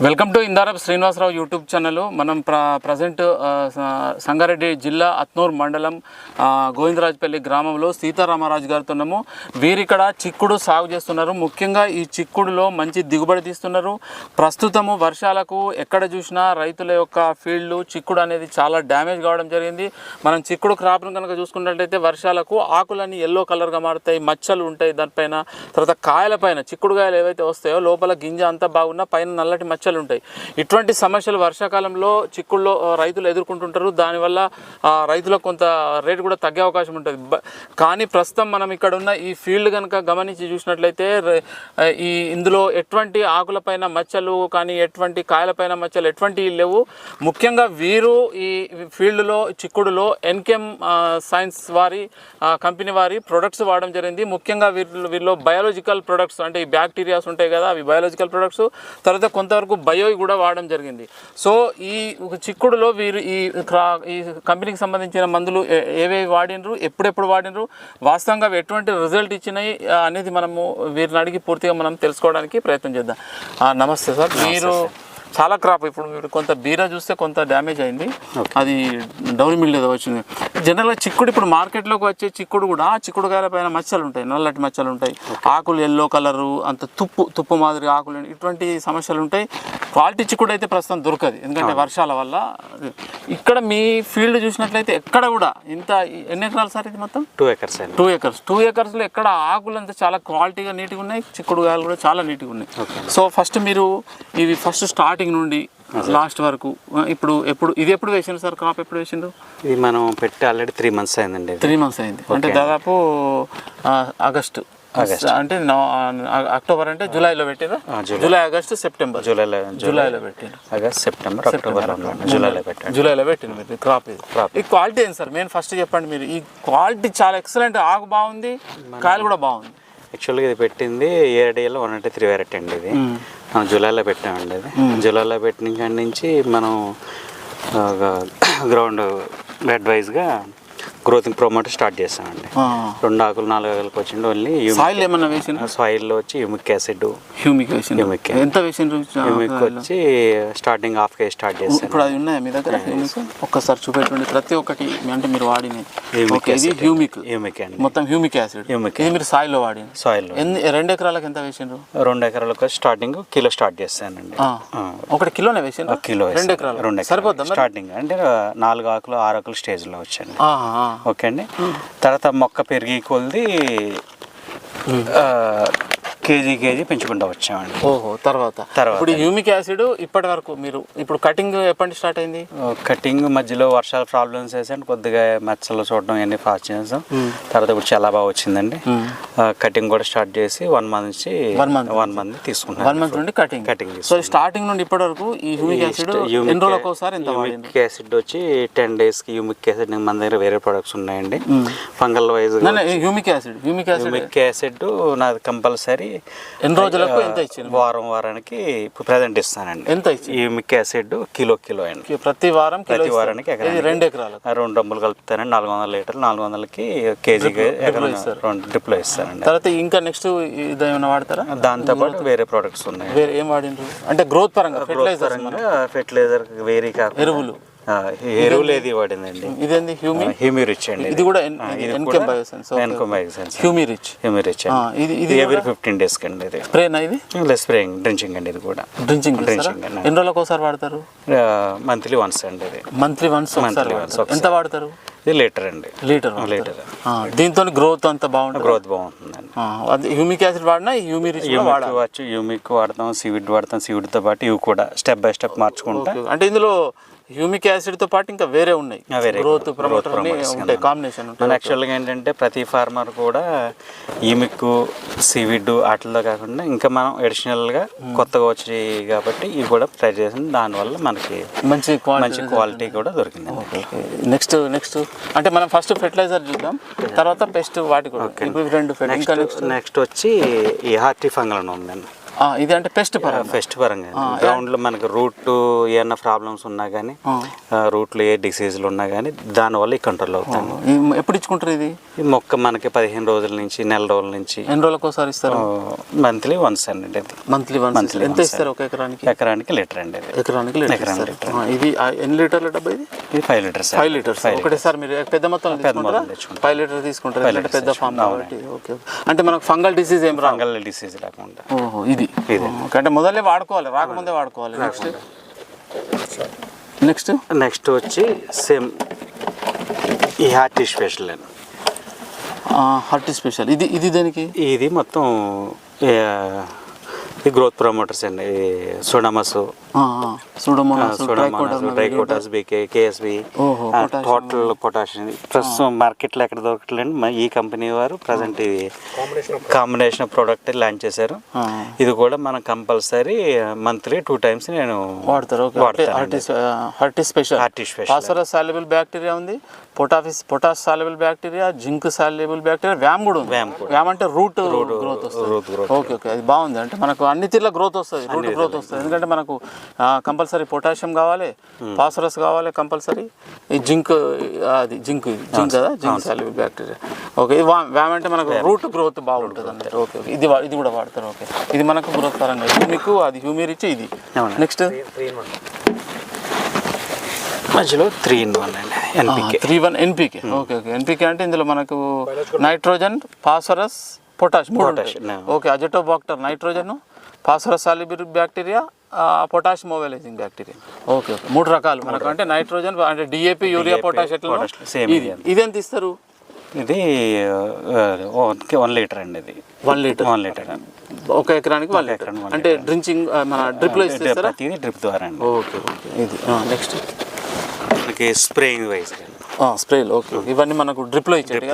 Welcome to Indarapu Srinivasarao YouTube channel. మనం present Sangareddy జిల్లా అత్నూర్ మండలం గోవిందరాజపల్లి గ్రామంలో సీతారామరాజు గారితో ఉన్నాము. వీరిక్కడ చిక్కుడు సాగు చేస్తున్నారు. ముఖ్యంగా ఈ చిక్కుడులో మంచి దిగుబడి తీస్తున్నారు. ప్రస్తుతము వర్షాలకు ఎక్కడ చూసినా రైతుల యొక్క ఫీల్డ్ చిక్కుడు అనేది చాలా డ్యామేజ్ కావడం జరిగింది. మనం చిక్కుడు క్రాప్ను కనుక చూసుకున్నట్లయితే వర్షాలకు ఆకులన్నీ ఎల్లో కలర్గా మారుతాయి, మచ్చలు ఉంటాయి దానిపైన. తర్వాత కాయలపైన చిక్కుడుకాయలు ఏవైతే వస్తాయో లోపల గింజ అంతా బాగున్నా పైన నల్లటి మచ్చలు ఉంటాయి. ఇటువంటి సమస్యలు వర్షాకాలంలో చిక్కుడులో రైతులు ఎదుర్కొంటుంటారు. దానివల్ల రైతులకు కొంత రేటు కూడా తగ్గే అవకాశం ఉంటుంది. కానీ ప్రస్తుతం మనం ఇక్కడ ఉన్న ఈ ఫీల్డ్ కనుక గమనించి చూసినట్లయితే ఇందులో ఎటువంటి ఆకులపైన మచ్చలు కానీ ఎటువంటి కాయలపైన మచ్చలు ఎటువంటివి లేవు. ముఖ్యంగా వీరు ఈ ఫీల్డ్లో చిక్కుడులో ఎన్కెమ్ సైన్స్ వారి కంపెనీ వారి ప్రొడక్ట్స్ వాడడం జరిగింది. ముఖ్యంగా వీరిలో బయాలజికల్ ప్రొడక్ట్స్ అంటే ఈ బ్యాక్టీరియాస్ ఉంటాయి కదా, అవి బయాలజికల్ ప్రొడక్ట్స్. తర్వాత కొంతవరకు బయో కూడా వాడడం జరిగింది. సో ఈ చిక్కుడులో వీరు ఈ కంపెనీకి సంబంధించిన మందులు ఏవేవి వాడినరు, ఎప్పుడెప్పుడు వాడినరు, వాస్తవంగా ఎటువంటి రిజల్ట్ ఇచ్చినాయి అనేది మనము వీరిని అడిగి పూర్తిగా మనం తెలుసుకోవడానికి ప్రయత్నం చేద్దాం. నమస్తే సార్. మీరు చాలా క్రాప్ ఇప్పుడు మీరు కొంత బీరా చూస్తే కొంత డ్యామేజ్ అయింది, అది డౌన్ మిల్ ఏదో వచ్చింది. జనరల్గా చిక్కుడు ఇప్పుడు మార్కెట్లోకి వచ్చే చిక్కుడు కూడా చిక్కుడుకాయల పైన మచ్చలు ఉంటాయి, నల్లటి మచ్చలు ఉంటాయి, ఆకులు ఎల్లో కలరు, అంత తుప్పు మాదిరి ఆకులు, ఇటువంటి సమస్యలు ఉంటాయి. క్వాలిటీ చిక్కుడు అయితే ప్రస్తుతం దొరకదు, ఎందుకంటే వర్షాల వల్ల. ఇక్కడ మీ ఫీల్డ్ చూసినట్లయితే ఎక్కడ కూడా ఇంత ఎన్ని ఎకరాలు సార్ ఇది మొత్తం? 2 acres. 2 acresలో ఎక్కడ ఆకులు అంతా చాలా క్వాలిటీగా నీట్గా ఉన్నాయి, చిక్కుడుకాయలు కూడా చాలా నీట్గా ఉన్నాయి. సో ఫస్ట్ మీరు ఇవి ఫస్ట్ స్టార్టింగ్ నుండి లాస్ట్ వరకు ఎప్పుడు వేసిండ్రు సార్? క్రాప్ ఎప్పుడు వేసిండ్రు? ఇది మనం పెట్టి ఆల్రెడీ 3 months అయిందండి. 3 months అయింది అంటే దాదాపు ఆగస్టు అంటే అక్టోబర్ అంటే జూలైలో పెట్టారా? జూలై, ఆగస్టు, సెప్టెంబర్, జూలైలో పెట్టారు. ఆగస్ట్, సెప్టెంబర్, అక్టోబర్, జూలైలో పెట్టింది మీరు క్రాప్. ఈ క్వాలిటీ ఏంటి సార్ మెయిన్ ఫస్ట్ చెప్పండి మీరు. ఈ క్వాలిటీ చాలా ఎక్సలెంట్, ఆకు బాగుంది, కాయలు కూడా బాగుంది. యాక్చువల్గా ఇది పెట్టింది ఏరియాలో 193 వెరైటీ అండి. ఇది మనం జూలైలో పెట్టామండి. ఇది జూలైలో పెట్టిన కాడి నుంచి మనం గ్రౌండ్ బెడ్ వైజ్గా గ్రోతింగ్ ప్రమోటర్ స్టార్ట్ చేస్తామండి. 2 ఆకులు 4 ఆకులకు వచ్చింది. ఓన్లీ సాయిల్ ఏమన్నా వేసిన? సాయిల్లో వచ్చి హ్యూమిక్ యాసిడ్, ఎంత వేసిండ్రు? హ్యూమిక్ వచ్చి స్టార్టింగ్ 1/2 kg స్టార్ట్ చేస్తాను. ఇప్పుడు అది ఉన్నాయా మీ దగ్గర? ఒక్కసారి చూపెట్టండి ప్రతి ఒక్కటి అంటే మీరు వాడిన హ్యూమిక్ అండి, మొత్తం హ్యూమిక్ యాసిడ్. ఇది మీరు సాయిల్లో వాడిన? సాయిల్లో. 2 ఎకరాలకు ఎంత వేసిండ్రు? 2 ఎకరాలకు స్టార్టింగ్ కిలో స్టార్ట్ చేస్తానండి. 1 కిలోనే వేసిండ్రు? కిలో. 2 ఎకరాలు సరిపోద్దా? స్టార్టింగ్ అంటే 4 ఆకులు 6 ఆకులు స్టేజ్లో వచ్చాను. ఓకే అండి. తర్వాత మొక్క పెరిగి కొలిది కేజీ పెంచుకుంటూ వచ్చామండి. ఓహో. తర్వాత ఇప్పుడు హ్యూమిక్ యాసిడ్ ఇప్పటి వరకు మీరు ఇప్పుడు కటింగ్ ఎప్పటి స్టార్ట్ అయింది? కటింగ్ మధ్యలో వర్షాల ప్రాబ్లమ్స్ వేసాను, కొద్దిగా మచ్చలు చూడడం ఇవన్నీ ఫాస్ట్ చేసాం. తర్వాత ఇప్పుడు చాలా బాగా వచ్చిందండి. కటింగ్ కూడా స్టార్ట్ చేసి 1 month నుంచి 1 month తీసుకుంటాం. 1 month నుండి కటింగ్. సో స్టార్టింగ్ నుండి ఇప్పటి వరకు ఈ హ్యూమిక్ యాసిడ్ ఎన్ని రోజులకు ఒకసారి? హ్యూమిక్ యాసిడ్ వచ్చి 10 days కి. హ్యూమిక్ యాసిడ్ మన దగ్గర వేరే ప్రొడక్ట్స్ ఉన్నాయండి ఫంగల్ వైజ్. హ్యూమిక్ యాసిడ్ నాది కంపల్సరీ. ఎన్ని రోజులకు ఎంత ఇచ్చింది? వారానికి ఇప్పుడు ప్రెజెంట్ ఇస్తానండి. ఎంత ఇచ్చింది? హ్యూమిక్ యాసిడ్ కిలో అండి. ప్రతి వారానికి 2 ఎకరాలు 2 డ్రమ్ములు కలుపుతానండి. 400 లీటర్లు, 400కి కేజీకి 2 డ్రిప్లో ఇస్తానండి. తర్వాత ఇంకా నెక్స్ట్ ఇదేమైనా వాడతారా? దాంతో పాటు వేరే ప్రొడక్ట్స్ ఉన్నాయి. వేరే ఏం వాడిండ్రు అంటే గ్రోత్ పరంగా? ఫెర్టిలైజర్ వేరే కాకుండా ఎరువులు ఏది వాడిందండి. ఇదేంది? హ్యూమిరిచ్ అండి. ఇది కూడా ఎన్కెమ్ బయోసెన్స్. హ్యూమిరిచ్ ఇది ఎవ్రీ 15 days కండి. ఇది స్ప్రేనా? ఇది స్ప్రేయింగ్ డ్రించింగ్ అండి. ఇది కూడా డ్రించింగ్. ఎన్ని రోజులకు ఒకసారి వాడతారు? మంత్లీ వన్స్ అండి. ఇది మంత్లీ వన్స్. ఎంత వాడతారు? ఇది లీటర్ అండి. లీటర్. దీంతో గ్రోత్ అంతా బాగుంటుంది. గ్రోత్ బాగుంటుందండి. అది హ్యూమిక్ యాసిడ్ వాడినా హ్యూమిరిచ్ వాడచ్చు. హ్యూమిక్ వాడతాం, సీవిడ్ వాడతాం. సీవిడ్తో పాటు ఇవి కూడా స్టెప్ బై స్టెప్ మార్చుకుంటాం. అంటే ఇందులో హ్యూమిక్ యాసిడ్ తో పాటు ఇంకా వేరే ఉన్నాయి, గ్రోత్ ప్రమోటర్ ఉంటాయి, కాంబినేషన్ ఉంటాయి. యాక్చువల్గా ఏంటంటే ప్రతి ఫార్మర్ కూడా హ్యూమిక్, సీవిడ్ వాటిల్లో కాకుండా ఇంకా మనం అడిషనల్గా కొత్తగా వచ్చాయి కాబట్టి ఇవి కూడా ట్రై చేసింది. దానివల్ల మనకి మంచి క్వాలిటీ కూడా దొరికింది. నెక్స్ట్ అంటే మనం ఫస్ట్ ఫెర్టిలైజర్ చూద్దాం, తర్వాత పెస్ట్ వాటి కూడా. నెక్స్ట్ వచ్చి ఈ హార్టీ ఫంగల్ అని ఉందండి. ఇది అంటే పెస్ట్ పరంగా గ్రౌండ్లో మనకి రూట్ ఏమన్నా ప్రాబ్లమ్స్ ఉన్నా కానీ రూట్లో ఏ డిసీజులు ఉన్నా కానీ దానివల్ల ఈ కంట్రోల్ అవుతాను. ఎప్పుడు ఇచ్చుకుంటారు ఇది? ఈ మొక్క మనకి 15 రోజుల నుంచి నెల రోజుల నుంచి. ఎన్ని రోజులకు ఒకసారి ఇస్తారు? మంత్లీ వన్స్ అండి. Monthly once. ఎంత ఇస్తారు ఒక ఎకరానికి? ఎకరానికి లీటర్ అండి. ఎకరానికి లీటర్. ఇది ఎన్ని లీటర్ల డబ్బా ఇది? ఇది 5 లీటర్స్. 5 లీటర్స్ ఒకటేసారి మీరు పెద్ద మొత్తం 5 లీటర్ తీసుకుంటారు ఎందుకంటే పెద్ద ఫామ్ కాబట్టి. ఓకే. అంటే మనకు ఫంగల్ డిసీజ్ ఏం రాదు? ఫంగల్ డిసీజ్ రాకుండా. ఓహో ఇది అంటే మొదలే వాడుకోవాలి, రాకముందే వాడుకోవాలి. నెక్స్ట్ వచ్చి సేమ్ ఈ హార్టీ స్పెషల్ అండి. హార్టీ స్పెషల్ ఇది దేనికి? ఇది మొత్తం ఈ గ్రోత్ ప్రమోటర్స్ అండి. సోడామస్, ట్రైకోటాస్, బీకే, కేఎస్బి, టోటల్ పొటాషియం. ప్రస్తుతం మార్కెట్లో ఎక్కడ దొరకట్లేండి. ఈ కంపెనీ వారు ప్రజెంట్ ఇది కాంబినేషన్ ప్రోడక్ట్ లాంచ్ చేశారు. ఇది కూడా మనం కంపల్సరీ మంత్లీ 2 times నేను వాడతారు. Hearty special. Phosphorus soluble bacteria ఉంది, potash soluble bacteria, zinc soluble bacteria, VAM కూడా ఉంది. వ్యామ్ అంటే రూట్ గ్రోత్ వస్తుంది. ఓకే. అది బాగుంది. అంటే మనకు అన్ని తీర్ల గ్రోత్ వస్తుంది, రూట్ గ్రోత్ వస్తుంది. ఎందుకంటే మనకు కంపల్సరీ పొటాషియం కావాలి, ఫాస్ఫరస్ కావాలి కంపల్సరీ. ఈ జింక్ కదా, జింక్ సాల్యుబుల్ బ్యాక్టీరియా. ఓకే. ఇది వ్యామ్ అంటే మనకు రూట్ గ్రోత్ బాగుంటుంది అన్నట్టు. ఓకే. ఇది కూడా వాడతారు. ఓకే. ఇది మనకు గ్రోత్ పరంగా ఇది మీకు అది హ్యూమిర్ ఇచ్చి ఇది. నెక్స్ట్ మధ్యలో 3-in-1 అండి. 3-1 ఎన్పికే. ఓకే. ఎన్పికే అంటే ఇందులో మనకు nitrogen, phosphorus, potash 3. Okay. Azotobacter nitrogen, phosphorus soluble bacteria, potash mobilising bacteria. Okay. 3 రకాలు మనకు. అంటే నైట్రోజన్ అంటే డిఏపి, యూరియా, పొటాష్ ఎట్లా ఇది ఎంత ఇస్తారు? ఇది 1 లీటర్ అండి. ఇది 1 లీటర్ ఒక ఎకరానికి 1 లీటర్. అంటే డ్రింకింగ్ మన డ్రిప్లో ఇస్తారా? ప్రతిదీ డ్రిప్ ద్వారా అండి. ఓకే. ఇది నెక్స్ట్ మనకి స్ప్రేయింగ్ వైజ్ స్ప్రేలు. ఓకే. ఇవన్నీ మనకు డ్రిప్లో ఇచ్చేది.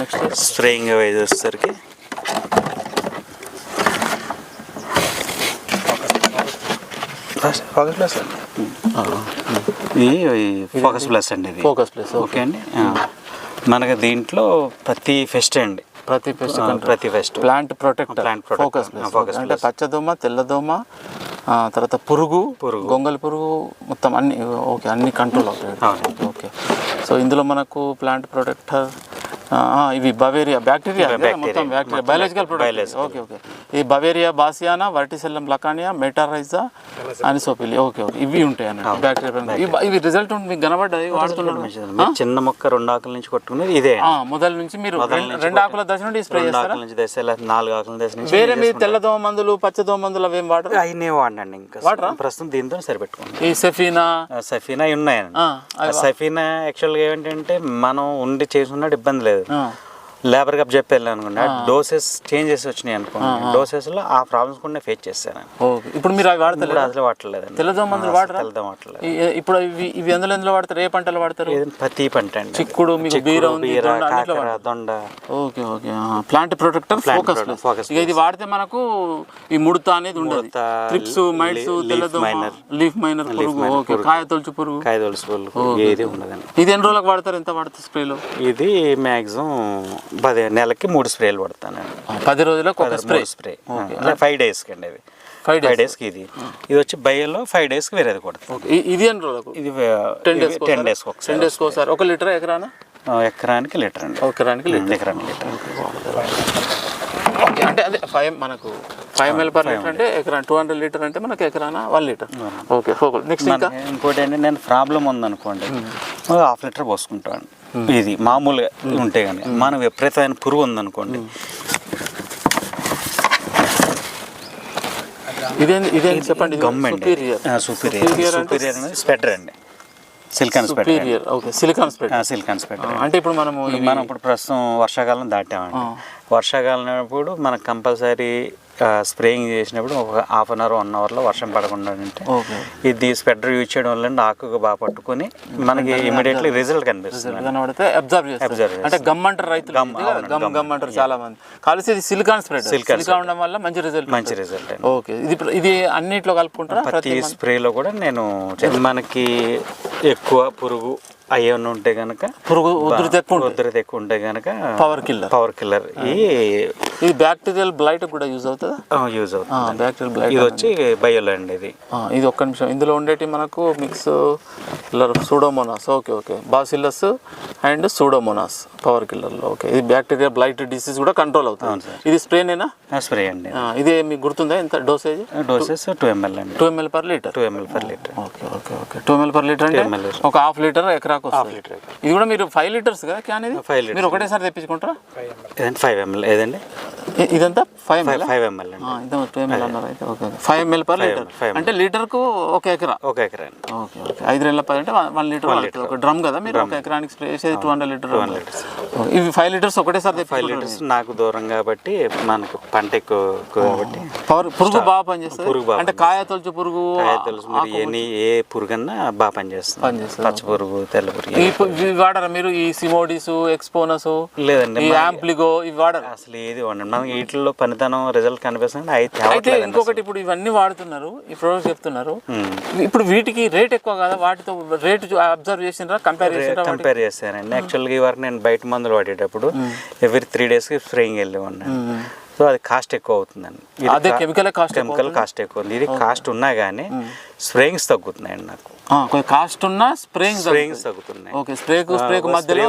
నెక్స్ట్ స్ప్రేయింగ్ వైజ్ వచ్చేసరికి ఇది ఫోకస్ ప్లస్ అండి. ఇది ఫోకస్ ప్లస్. ఓకే అండి. మనకి దీంట్లో ప్రతి pest plant protector focus plus అంటే పచ్చదోమ, తెల్లదోమ, తర్వాత పురుగు, గొంగలి పురుగు మొత్తం అన్ని. ఓకే. అన్ని కంట్రోల్ అవుతాయి. ఓకే. సో ఇందులో మనకు ప్లాంట్ ప్రొటెక్టర్ ఇవి బవేరియా బ్యాక్టీరియా మొత్తం బ్యాక్టీరియా బయాలజికల్ ప్రొడక్ట్. ఓకే. ఈ బవేరియా బాసియానా, వర్టిసెల్లం లకానియా, మెటారైజా, అనిసోపిలి. ఓకే. ఇవి ఉంటాయి అన్నట్టు బ్యాక్టీరియా. ఇవి రిజల్ట్ మీకు కనబడ్డాయి వాడుతున్నారు? చిన్న మొక్క 2 ఆకుల నుంచి కొట్టుకునేది ఇదే. మొదల నుంచి మీరు 2 ఆకుల దశ నుండి స్ప్రే చేస్తారా? 4 ఆకుల దశ నుంచి. వేరే మీరు తెల్లదోమ మందులు, పచ్చదోమ మందులు అవి ఏం వాడరు? అవన్నీ వాడండి. ఇంకా ప్రస్తుతం దీంతో సరిపెట్టుకోండి. ఈ సఫీనా ఉన్నాయండి. సఫీనా యాక్చువల్గా ఏంటంటే మనం ఉండి చేసుకున్నాడు ఇబ్బంది లేదు. లేబర్ కప్ చెప్పాను అనుకోండి, డోసెస్ చేంజెస్ వచ్చినాయి అనుకోండి, డోసెస్ లో ఆ ప్రాబ్లమ్స్ కూడా ఫేస్ చేశాను. ఇప్పుడు మీరు అవి వాడతారు? అసలు వాడలేదు. తెల్లదోమ మందులు వాడరా? ఇప్పుడు ఇవి ఎందులో వాడతారు? ఏ పంటలు వాడతారు? ప్రతి పంట అండి. చిక్కుడు, మీకు బీర, దొండ. ఓకే. Plant protector focus. ఇది వాడితే మనకు ఈ ముడత అనేది ఉండదు. ట్రిప్స్, మైట్స్, తెల్లదోమ, లీఫ్ మైనర్ పురుగు, ఓకే, కాయ తొలుచు పురుగు ఏది ఉండదండి. ఇది ఎన్ని రోజులకు వాడతారు? ఎంత వాడతారు స్ప్రేలో? ఇది మాక్సిమం 10 నెలలకి 3 స్ప్రేలు పడతాను. 10 రోజులకు ఒక స్ప్రే. 5 డేస్కి అండి. అది 5 డేస్కి. ఇది వచ్చి బయల్లో 5 డేస్కి వేరేది కొడతాను. ఇది ఎన్ని రోజులకు? ఇది 10 డేస్కి ఒకసారి. 1 లీటర్ ఎకరానా? ఎకరానికి లీటర్ అండి. ఎకరానికి లీటర్. ఓకే. అంటే అదే 5 ml per లీటర్ అంటే ఎకరా 200 లీటర్ అంటే మనకి ఎకరానా 1 లీటర్. ఓకే. నెక్స్ట్ ఇంకోటి ఏంటంటే నేను ప్రాబ్లం ఉందనుకోండి, 1/2 లీటర్ పోసుకుంటాను. ఇది మామూలుగా ఉంటే కానీ మనం విపరీతమైన పురుగు ఉందనుకోండి, ఇదేం చెప్పండి. సుపీరియర్ అనేది స్ప్రెడర్ అండి. Silicon spreader. Okay. Silicon spreader అంటే ఇప్పుడు మనం ఇప్పుడు ప్రస్తుతం వర్షాకాలం దాటామండి. వర్షాకాలం అప్పుడు మనకు కంపల్సరీ స్ప్రేయింగ్ చేసినప్పుడు ఒక 1/2 అవర్ 1 అవర్లో వర్షం పడకుండా ఉంటే ఇది స్ప్రెడర్ యూజ్ చేయడం వల్ల ఆకుగా బాగా పట్టుకుని మనకి ఇమీడియట్లీ రిజల్ట్ కనిపిస్తుంది. అంటే గమ్ అంటారు రైతులు, గమ్ అంటారు చాలా మంది. కలిసి ఇది సిలికాన్ స్ప్రెడర్. సిలికాన్ ఉండడం వల్ల మంచి రిజల్ట్. ఓకే. ఇది అన్నిట్లో కలుపుకుంటారా? ప్రతి స్ప్రేలో కూడా నేను మనకి ఎక్కువ పురుగు అయ్యన్న ఉంటే కనుక పురుగు ఉధృతి ఎక్కువ ఉంటే కనుక పవర్ కిల్లర్. ఇది బ్యాక్టీరియల్ బ్లైట్ కూడా యూజ్ అవుతుందా? యూజ్ అవుతుంది. బ్యాక్టీరియల్ బ్లైట్ ఇది వచ్చి బయోలో అండి. ఇది ఒక్క నిమిషం. ఇందులో ఉండేటి మనకు mix pseudomonas. Okay bacillus and pseudomonas power కిల్లర్లో. ఓకే, ఇది బ్యాక్టీరియా బ్లైట్ డిసీజ్ కూడా కంట్రోల్ అవుతుంది. ఇది స్ప్రేనేనా? స్ప్రే అండి. ఇదే మీకు గుర్తుందా ఎంత డోసేజ్? 2 ml అండి. 2 ml per liter. 2 ml per liter. Okay 2 ml per liter అంటే ఒక హాఫ్ లీటర్ ఎకరాకు వస్తుంది. ఇది కూడా మీరు 5 liters కదా క్యాన్? ఇది 5 liters మీరు ఒకటేసారి తెప్పించుకుంటారా? 5 ml ఏదండి? ఇదంతా 5 ml. 5 ml అండి. ఇదంతా 2 ml అన్నారు అయితే. ఓకే 5 ml per liter అంటే లీటర్కు ఒక ఎకరా. ఓకే 5 రెళ్ళ 10 అంటే 1 లీటర్. ఒక డ్రమ్ కదా మీరు ఒక ఎకరానికి స్ప్రే చేసేది 200 లీటర్. ఇవి 5 liters ఒకటేసారి తెప్పించుకుంటారు. 5 liters నాకు దూరం కాబట్టి మనకు పంట ఎక్కువ కాబట్టి పురుగు బాగా పనిచేస్తుంది. అంటే కాయ తొలచు పురుగు, ఏ పురుగన్నా బాగా పనిచేస్తుంది. పచ్చ పురుగు, తెల్ల పురుగు. ఇవి వాడరా మీరు? ఈ సిమోడిస్, ఎక్స్పోనస్ లేదండి, ఈ యాంప్లిగో ఇవి వాడరా? అసలు ఏది వాడండి. మనకి వీటిలో పనితనం రిజల్ట్ కనిపిస్తుంది. అయితే ఇంకొకటి, ఇప్పుడు ఇవన్నీ వాడుతున్నారు, ఈ ప్రొడక్ట్స్ చెప్తున్నారు, ఇప్పుడు వీటికి రేట్ ఎక్కువ కదా? వాటితో రేట్ అబ్జర్వ్ చేసినారా? కంపేర్ చేశారండి. యాక్చువల్గా ఈ వరకు నేను బయట మందులు వాడేటప్పుడు ఎవ్రీ 3 daysకి స్ప్రేయింగ్ వెళ్ళేవాడిని. సో అది కాస్ట్ ఎక్కువ అవుతుందండి. అదే కెమికల్ కాస్ట్ ఎక్కువ ఉంది. ఇది కాస్ట్ ఉన్నా కానీ స్ప్రేయింగ్స్ తగ్గుతున్నాయండి నాకు. కాస్ట్ ఉన్నా స్ప్రేయింగ్స్ తగ్గుతున్నాయి. ఓకే, స్ప్రేకు మధ్యలో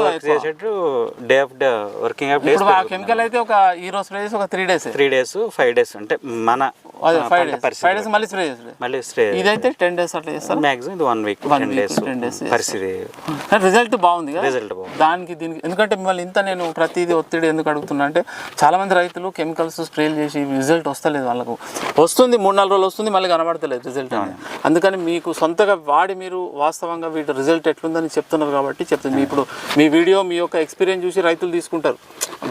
day of day working of days. Chemical అయితే ఒక హీరో స్ప్రే చేసి ఒక 3 days 5 days అంటే మన 5 days మళ్ళీ స్ప్రే. ఇదైతే 10 days అట్లా చేస్తారు మాక్సిమం. ఇది 1 week 10 days పరిస్థితి. రిజల్ట్ బాగుంది కదా దానికి దీనికి. ఎందుకంటే మిమ్మల్ని ఇంత నేను ప్రతిదీ ఒత్తిడి ఎందుకు అడుగుతున్నా అంటే చాలా మంది రైతులు కెమికల్స్ స్ప్రేలు చేసి రిజల్ట్ వస్తలేదు. వాళ్ళకు వస్తుంది 3-4 రోజులు వస్తుంది, మళ్ళీ కనబడతలేదు రిజల్ట్. అందుకని మీకు సొంతగా వాడి మీరు వాస్తవంగా వీటి రిజల్ట్ ఎట్లుందని చెప్తున్నారు కాబట్టి చెప్తుంది. ఇప్పుడు మీ వీడియో మీ యొక్క ఎక్స్పీరియన్స్ చూసి రైతులు తీసుకుంటారు.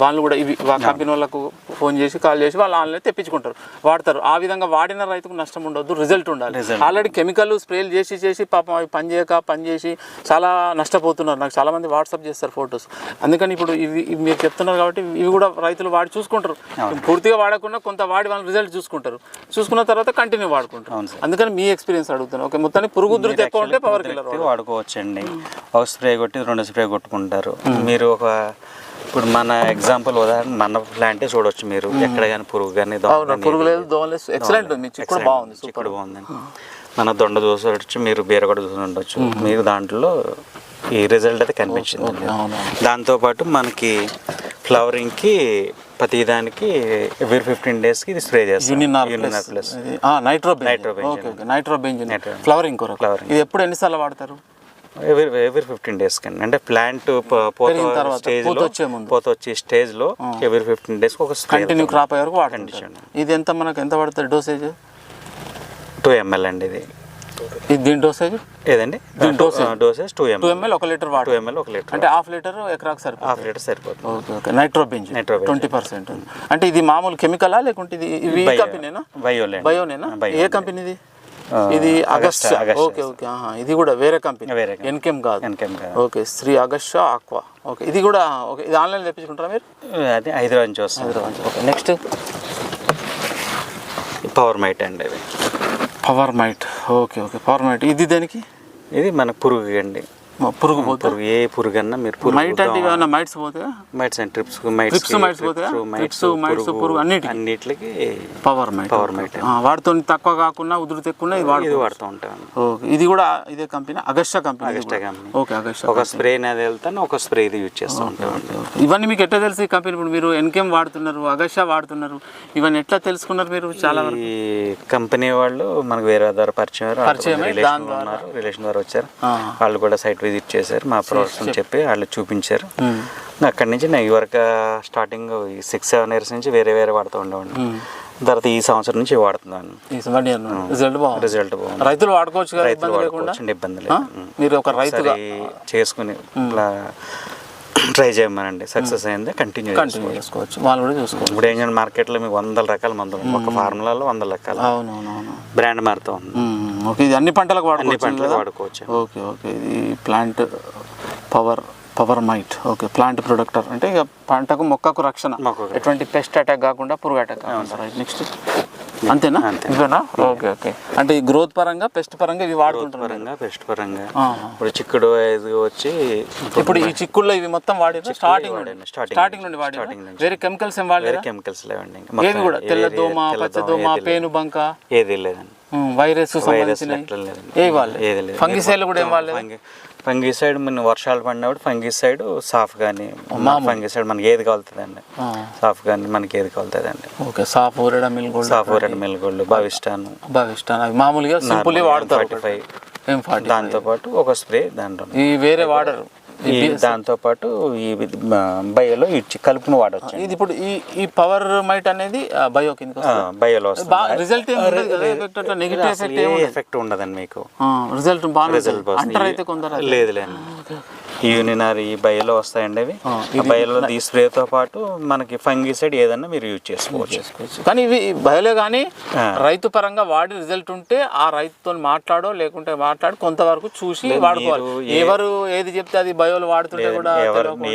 వాళ్ళు కూడా ఇవి కంపెనీ వాళ్ళకు ఫోన్ చేసి కాల్ చేసి వాళ్ళు ఆన్లైన్ తెప్పించుకుంటారు, వాడతారు. ఆ విధంగా వాడిన రైతుకు నష్టం ఉండొద్దు, రిజల్ట్ ఉండాలి. ఆల్రెడీ కెమికల్ స్ప్రేలు చేసి పాపం అవి పనిచేసి చాలా నష్టపోతున్నారు. నాకు చాలామంది వాట్సాప్ చేస్తారు ఫొటోస్. అందుకని ఇప్పుడు ఇవి మీరు చెప్తున్నారు కాబట్టి ఇవి కూడా రైతులు వాడి చూసుకుంటారు. పూర్తిగా వాడకుండా కొంత వాడి వాళ్ళు రిజల్ట్ చూసుకున్న తర్వాత కంటిన్యూ వాడుకుంటారు. అందుకని మీ ఎక్స్పీరియన్స్ అడుగుతున్నాను. ఓకే, మొత్తాన్ని పురుగు ఉధృతి ఎక్కువ ఉంటే పవర్ కిల్లర్ వాడుకోవచ్చండి. ఒక స్ప్రే కొట్టి 2 స్ప్రే కొట్టుకుంటారు. మీరు ఇప్పుడు మన ఎగ్జాంపుల్ ఉదాహరణ మన ప్లాంటే చూడవచ్చు మీరు. ఎక్కడ కానీ పురుగు కానీ పురుగు లేదు, దోమ లేదు. ఎక్సలెంట్ ఉంది, చిక్కుడు బాగుంది, చిక్కుడు బాగుందండి. మన దొండ చూసొచ్చు, మీరు బీర కూడా చూసి ఉండొచ్చు. మీరు దాంట్లో ఈ రిజల్ట్ అయితే కనిపించింది. దాంతోపాటు మనకి ఫ్లవరింగ్కి ప్రతిదానికి ఎవ్రీ 15 daysకి ఇది స్ప్రే చేస్తాం. నైట్రోబెంజిన్ ఫ్లవరింగ్ కొరకు. ఇది ఎప్పుడు ఎన్నిసార్లు వాడతారు? ఎవ్రీ 15 days కండి. అంటే ప్లాంట్ పోత వచ్చే స్టేజ్లో ఎవ్రీ 15 days ఒక కంటిన్యూ క్రాప్ అయ్యే వరకు వాడండి. ఇది ఎంత పడుతుంది డోసేజ్? 2 ml అండి. ఇది దీని డోసేజ్ ఏదండి? Dosage 2 ml 1 litre water. 2 ml 1 litre అంటే హాఫ్ లీటర్ ఎకరాకు సరిపోతుంది. హాఫ్ లీటర్ సరిపోతుంది. ఓకే. నైట్రోబెంజిన్ 20%. అంటే ఇది మామూలు కెమికలా లేకుంటే ఇది కంపెనీనా? బయోనేనా? ఏ కంపెనీది? ఇది అగస్టా. ఓకే. ఇది కూడా వేరే కంపెనీ, ఎన్కెమ్ కాదు. Okay, Sri Agasta aqua. Okay, ఇది కూడా ఓకే. ఇది ఆన్లైన్ తెప్పించుకుంటారా మీరు? అది హైదరాబాద్ నుంచి వస్తుంది. ఓకే, నెక్స్ట్ పవర్ మైట్ అండి. ఇది power might. Okay. Power might ఇది దేనికి? ఇది మన పురుగు అండి. పురుగు పోతారు. ఏ పురుగు అన్నా మీరు మైట్ అంటే ఏమన్నా మైట్స్ పోతాయా? మైట్స్ అండ్ ట్రిప్స్ పోతాయా? మైట్స్ పురుగు అన్నిటికి పవర్ మైట్. వాటితో తక్కువ కాకుండా ఉధృతి ఎక్కువ ఇది వాడుతూ ఉంటాను. ఓకే, ఇది కూడా ఇదే company, Agusta company. Okay, Agusta. ఒక స్ప్రే అనేది వెళ్తాను, ఒక స్ప్రే ఇది యూజ్ చేస్తూ ఉంటాను. ఇవన్నీ మీకు ఎట్లా తెలుసు ఈ కంపెనీ? ఇప్పుడు మీరు ఎన్కేమ్ వాడుతున్నారు, అగస్టా వాడుతున్నారు, ఇవన్నీ ఎట్లా తెలుసుకున్నారు మీరు? చాలా ఈ కంపెనీ వాళ్ళు మనకు వేరే ద్వారా పరిచయం రిలేషన్ ద్వారా వచ్చారు. వాళ్ళు కూడా సైట్ విజిట్ చేశారు, మా ప్రోడక్ట్స్ అని చెప్పి వాళ్ళు చూపించారు. అక్కడి నుంచి నేను ఇవరకు స్టార్టింగ్ 6-7 years నుంచి వేరే వాడుతూ ఉండేవాడిని. తర్వాత ఈ సంవత్సరం నుంచి వాడుతున్నాను. రిజల్ట్ బాగుంది. రైతులు వాడుకోవచ్చు, ఇబ్బంది లేదు. మీరు ఒక రైతు చేసుకుని ఇట్లా ట్రై చేయమనండి. సక్సెస్ అయింది, కంటిన్యూ చేసుకోవచ్చు. వాళ్ళు కూడా చూసుకోవచ్చు. ఇప్పుడు ఏం చేయండి, మార్కెట్లో మీకు 100 రకాల మందులు, ఒక ఫార్ములాలో 100 రకాల బ్రాండ్ మారుతూ ఉంది. ఓకే, ఇది అన్ని పంటలకు వాడుకోవచ్చు. ఓకే. ఇది plant power might. Okay, plant protector అంటే ఇక పంటకు మొక్కకు రక్షణ, ఎటువంటి పెస్ట్ అటాక్ కాకుండా పురుగు అటాక్ కాకుండా. నెక్స్ట్ అంతేనా? ఇవేనా? Okay okay. అంటే ఈ గ్రోత్ పరంగా పెస్ట్ పరంగా ఇవి వాడుతుంటారు. పరంగా పెస్ట్ పరంగా ఇప్పుడు చిక్కుడు వచ్చి ఇప్పుడు ఈ చిక్కుల్లో ఇవి మొత్తం వాడారు స్టార్టింగ్ నుండి వాడారు. వేరే కెమికల్స్ ఏం వాడలేదు? కెమికల్స్ లేవండి. ఏవి కూడా తెల్ల దోమ, పచ్చ దోమ, పేను బంక ఏది లేదండి. వైరస్ ఫంగిసైడ్ కూడా ఏం వాడలేదు? ఫంగిసైడ్ మన వర్షాలు పడినప్పుడు ఫంగిసైడ్ సాఫ్ కానీ ఫంగిసైడ్ మనకి ఏది కాలుతుందండి. సాఫ్ కానీ మనకి ఏది కాలుతుందండి. ఓకే. సాఫ్ మిల్గోల్డ్ భవిష్టాను అవి మామూలుగా సింపుల్ వాడతారు. 45 దాంతోపాటు ఒక స్ప్రే దాంట్లో ఈ వేరే వాడరు. దాంతోపాటు ఈ బయోలో ఇచ్చి కలుపును వాడచ్చు. ఇది ఇప్పుడు ఈ పవర్ మైట్ అనేది బయో కింద బయోలో రిజల్ట్ ఎఫెక్ట్ ఉండదండి మీకు. రిజల్ట్ లేదు లేదు యూనినార్ ఈ బయోలో వస్తాయండి. అవి బయోలో ఈ స్ప్రేతో పాటు మనకి ఫంగిసైడ్ ఏదన్నా మీరు యూజ్ చేసుకోవచ్చు. కానీ ఇవి బయోలో కానీ రైతు పరంగా వాడి రిజల్ట్ ఉంటే ఆ రైతుతో మాట్లాడో లేకుంటే మాట్లాడి కొంతవరకు చూసి వాడుకోవాలి. ఎవరు ఏది చెప్తే అది బయోలు వాడుతుంటే కూడా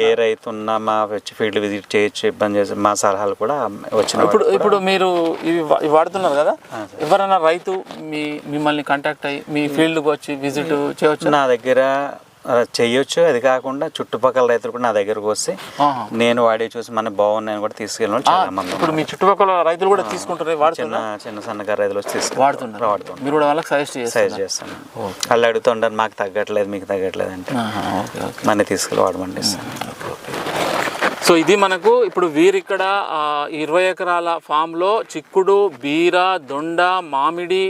ఏ రైతు ఉన్నా మా వచ్చి ఫీల్డ్ విజిట్ చేయొచ్చు, ఇబ్బంది చేసి మా సలహాలు కూడా వచ్చిన. ఇప్పుడు మీరు ఇవి వాడుతున్నారు కదా, ఎవరైనా రైతు మిమ్మల్ని కాంటాక్ట్ అయ్యి మీ ఫీల్డ్కి వచ్చి విజిట్ చేయవచ్చు? నా దగ్గర చెయ్యొచ్చు. అది కాకుండా చుట్టుపక్కల రైతులు కూడా నా దగ్గరకు వస్తే నేను వాడి చూసి మన బాగున్నాయని కూడా తీసుకెళ్ళి చాలా మంది. ఇప్పుడు మీ చుట్టుపక్కల రైతులు కూడా తీసుకుంటారు? చిన్న సన్నకారు రైతులు వచ్చి వాడుతున్నారు. మీరు కూడా వాళ్ళకి సజెస్ట్ చేస్తాను. వాళ్ళు అడుగుతుంటారు మాకు తగ్గట్లేదు మీకు తగ్గట్లేదు అంటే మన తీసుకెళ్ళి వాడమండి. సో ఇది మనకు ఇప్పుడు వీరిక్కడ 20 ఎకరాల ఫామ్లో చిక్కుడు, బీర, దొండ, మామిడి,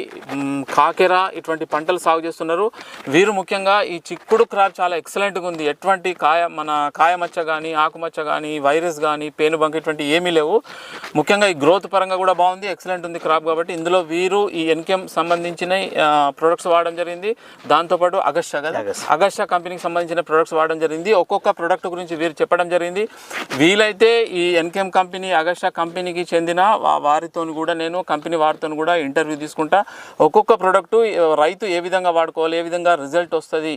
కాకెర ఇటువంటి పంటలు సాగు చేస్తున్నారు. వీరు ముఖ్యంగా ఈ చిక్కుడు క్రాప్ చాలా ఎక్సలెంట్గా ఉంది. ఎటువంటి కాయమచ్చ కానీ ఆకుమచ్చ కానీ వైరస్ కానీ పేనుబంక ఇటువంటి ఏమీ లేవు. ముఖ్యంగా ఈ గ్రోత్ పరంగా కూడా బాగుంది, ఎక్సలెంట్ ఉంది క్రాప్. కాబట్టి ఇందులో వీరు ఈ ఎన్కేఎం సంబంధించిన ప్రొడక్ట్స్ వాడడం జరిగింది. దాంతోపాటు అగస్టా కంపెనీకి సంబంధించిన ప్రొడక్ట్స్ వాడడం జరిగింది. ఒక్కొక్క ప్రొడక్ట్ గురించి వీరు చెప్పడం జరిగింది. వీలైతే ఈ ఎన్కేఎం కంపెనీ అగస్టా కంపెనీకి చెందిన వారితో కూడా నేను కంపెనీ వారితో కూడా ఇంటర్వ్యూ తీసుకుంటా. ఒక్కొక్క ప్రోడక్ట్ రైతు ఏ విధంగా వాడుకోవాలి, ఏ విధంగా రిజల్ట్ వస్తుంది,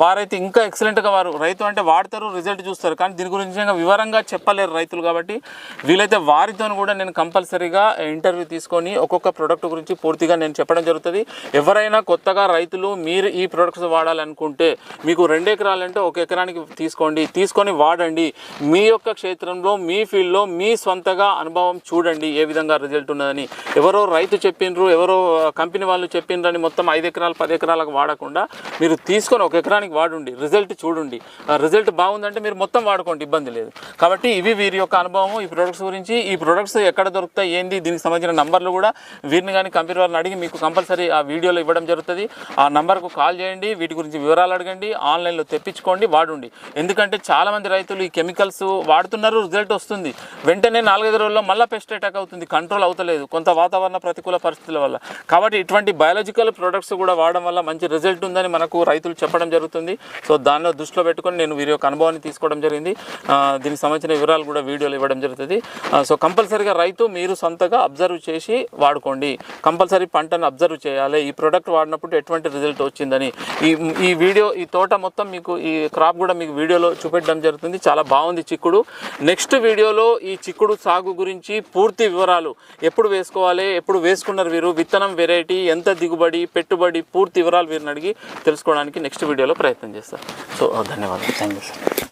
వారైతే ఇంకా ఎక్సలెంట్గా రైతు అంటే వాడతారు, రిజల్ట్ చూస్తారు, కానీ దీని గురించి వివరంగా చెప్పలేరు రైతులు. కాబట్టి వీలైతే వారితో కూడా నేను కంపల్సరీగా ఇంటర్వ్యూ తీసుకొని ఒక్కొక్క ప్రోడక్ట్ గురించి పూర్తిగా నేను చెప్పడం జరుగుతుంది. ఎవరైనా కొత్తగా రైతులు మీరు ఈ ప్రోడక్ట్స్ వాడాలనుకుంటే మీకు 2 ఎకరాలంటే 1 ఎకరానికి తీసుకొని వాడండి. మీ యొక్క క్షేత్రంలో మీ ఫీల్డ్లో మీ సొంతగా అనుభవం చూడండి ఏ విధంగా రిజల్ట్ ఉన్నదని. ఎవరో రైతు చెప్పిండ్రు, ఎవరో కంపెనీ వాళ్ళు చెప్పిండ్రని మొత్తం 5 ఎకరాలు 10 ఎకరాలకు వాడకుండా మీరు తీసుకొని 1 ఎకరానికి వాడండి, రిజల్ట్ చూడండి. రిజల్ట్ బాగుందంటే మీరు మొత్తం వాడుకోండి, ఇబ్బంది లేదు. కాబట్టి ఇవి వీరి యొక్క అనుభవం ఈ ప్రొడక్ట్స్ గురించి. ఈ ప్రొడక్ట్స్ ఎక్కడ దొరుకుతాయి ఏంది దీనికి సంబంధించిన నంబర్లు కూడా వీరిని కానీ కంపెనీ వారిని అడిగి మీకు కంపల్సరీ ఆ వీడియోలో ఇవ్వడం జరుగుతుంది. ఆ నంబర్కు కాల్ చేయండి, వీటి గురించి వివరాలు అడగండి, ఆన్లైన్లో తెప్పించుకోండి, వాడండి. ఎందుకంటే చాలామంది రైతులు ఈ కెమికల్స్ వాడుతున్నారు, రిజల్ట్ వస్తుంది, వెంటనే 4-5 రోజుల్లో మళ్ళీ పెస్ట్ అటాక్ అవుతుంది, కంట్రోల్ అవుతలేదు కొంత వాతావరణ ప్రతికూల పరిస్థితుల వల్ల. కాబట్టి ఇటువంటి బయాలజికల్ ప్రొడక్ట్స్ కూడా వాడడం వల్ల మంచి రిజల్ట్ ఉందని మనకు రైతులు చెప్పడం జరుగుతుంది. సో దాన్ని దృష్టిలో పెట్టుకొని నేను వీరి యొక్క అనుభవాన్ని తీసుకోవడం జరిగింది. దీనికి సంబంధించిన వివరాలు కూడా వీడియోలో ఇవ్వడం జరుగుతుంది. సో కంపల్సరీగా రైతు మీరు సొంతగా అబ్జర్వ్ చేసి వాడుకోండి. కంపల్సరీ పంటను అబ్జర్వ్ చేయాలి, ఈ ప్రోడక్ట్ వాడినప్పుడు ఎటువంటి రిజల్ట్ వచ్చిందని. ఈ వీడియో ఈ తోట మొత్తం మీకు ఈ క్రాప్ కూడా మీకు వీడియోలో చూపెట్టడం జరుగుతుంది. చాలా బాగుంది చిక్కుడు. నెక్స్ట్ వీడియోలో ఈ చిక్కుడు సాగు గురించి పూర్తి వివరాలు, ఎప్పుడు వేసుకోవాలి, ఎప్పుడు వేసుకున్నారు వీరు, విత్తనం వెరైటీ, ఎంత దిగుబడి, పెట్టుబడి, పూర్తి వివరాలు వీరిని అడిగి తెలుసుకోవడానికి నెక్స్ట్ వీడియోలో ప్రయత్నం చేస్తారు. సో ధన్యవాదాలు. Thank you sir.